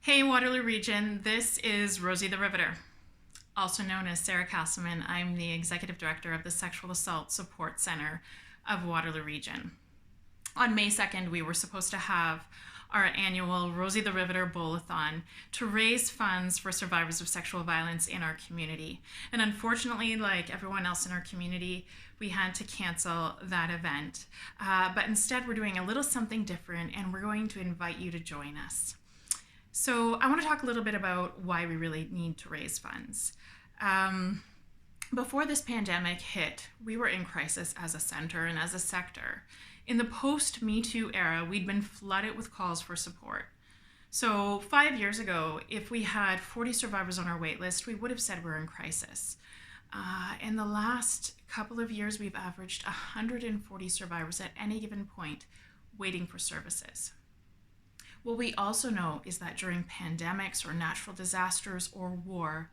Hey Waterloo Region, this is Rosie the Riveter, also known as Sarah Castleman. I'm the Executive Director of the Sexual Assault Support Center of Waterloo Region. On May 2nd, we were supposed to have our annual Rosie the Riveter Bowl-a-thon to raise funds for survivors of sexual violence in our community. And unfortunately, like everyone else in our community, we had to cancel that event. But instead, we're doing a little something different, and we're going to invite you to join us. So I want to talk a little bit about why we really need to raise funds. Before this pandemic hit, we were in crisis as a center and as a sector. In the post-Me Too era, we'd been flooded with calls for support. So 5 years ago, if we had 40 survivors on our wait list, we would have said we're in crisis. In the last couple of years, we've averaged 140 survivors at any given point waiting for services. What we also know is that during pandemics or natural disasters or war,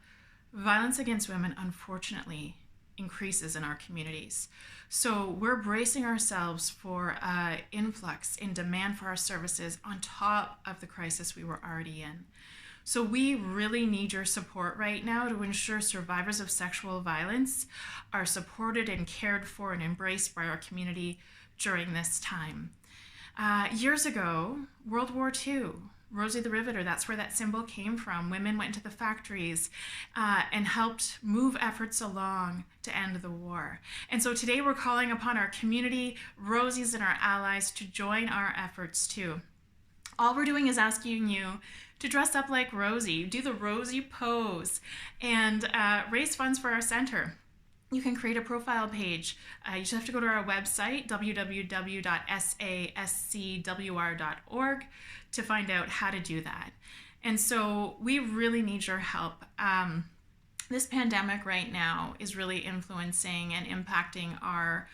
violence against women unfortunately increases in our communities. So we're bracing ourselves for an influx in demand for our services on top of the crisis we were already in. So we really need your support right now to ensure survivors of sexual violence are supported and cared for and embraced by our community during this time. Years ago, World War II, Rosie the Riveter, that's where that symbol came from. Women went into the factories and helped move efforts along to end the war. And so today we're calling upon our community, Rosies and our allies to join our efforts too. All we're doing is asking you to dress up like Rosie, do the Rosie pose, and raise funds for our center. You can create a profile page. You just have to go to our website, www.sascwr.org, to find out how to do that. And so we really need your help. This pandemic right now is really influencing and impacting our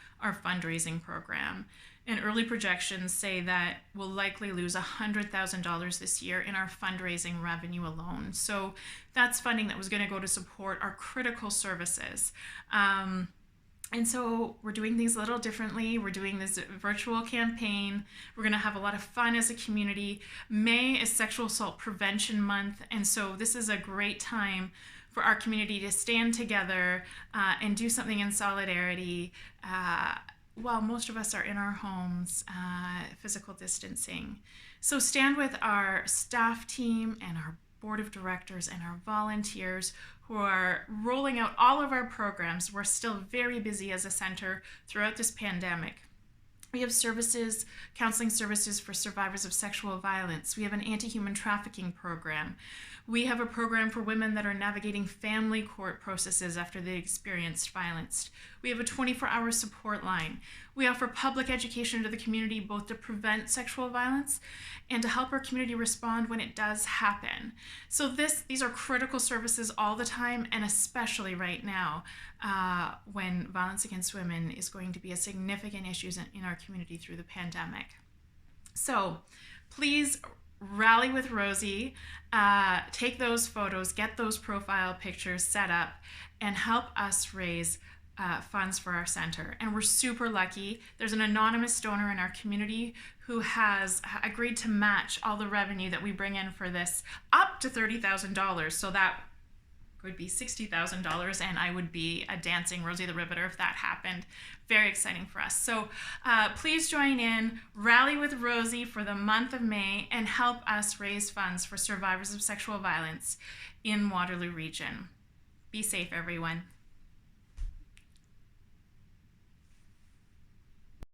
fundraising program. And early projections say that we'll likely lose $100,000 this year in our fundraising revenue alone. So that's funding that was going to go to support our critical services. And so we're doing things a little differently. We're doing this virtual campaign. We're going to have a lot of fun as a community. May is Sexual Assault Prevention Month, and so this is a great time for our community to stand together and do something in solidarity while most of us are in our homes, physical distancing. So stand with our staff team and our board of directors and our volunteers who are rolling out all of our programs. We're still very busy as a center throughout this pandemic. We have services, counseling services for survivors of sexual violence. We have an anti-human trafficking program. We have a program for women that are navigating family court processes after they experienced violence. We have a 24-hour support line. We offer public education to the community both to prevent sexual violence and to help our community respond when it does happen. So these are critical services all the time, and especially right now when violence against women is going to be a significant issue in our community through the pandemic. So please rally with Rosie, take those photos, get those profile pictures set up, and help us raise funds for our center. And we're super lucky. There's an anonymous donor in our community who has agreed to match all the revenue that we bring in for this up to $30,000. So that would be $60,000, and I would be a dancing Rosie the Riveter if that happened. Very exciting for us. So please join in, rally with Rosie for the month of May, and help us raise funds for survivors of sexual violence in Waterloo Region. Be safe, everyone.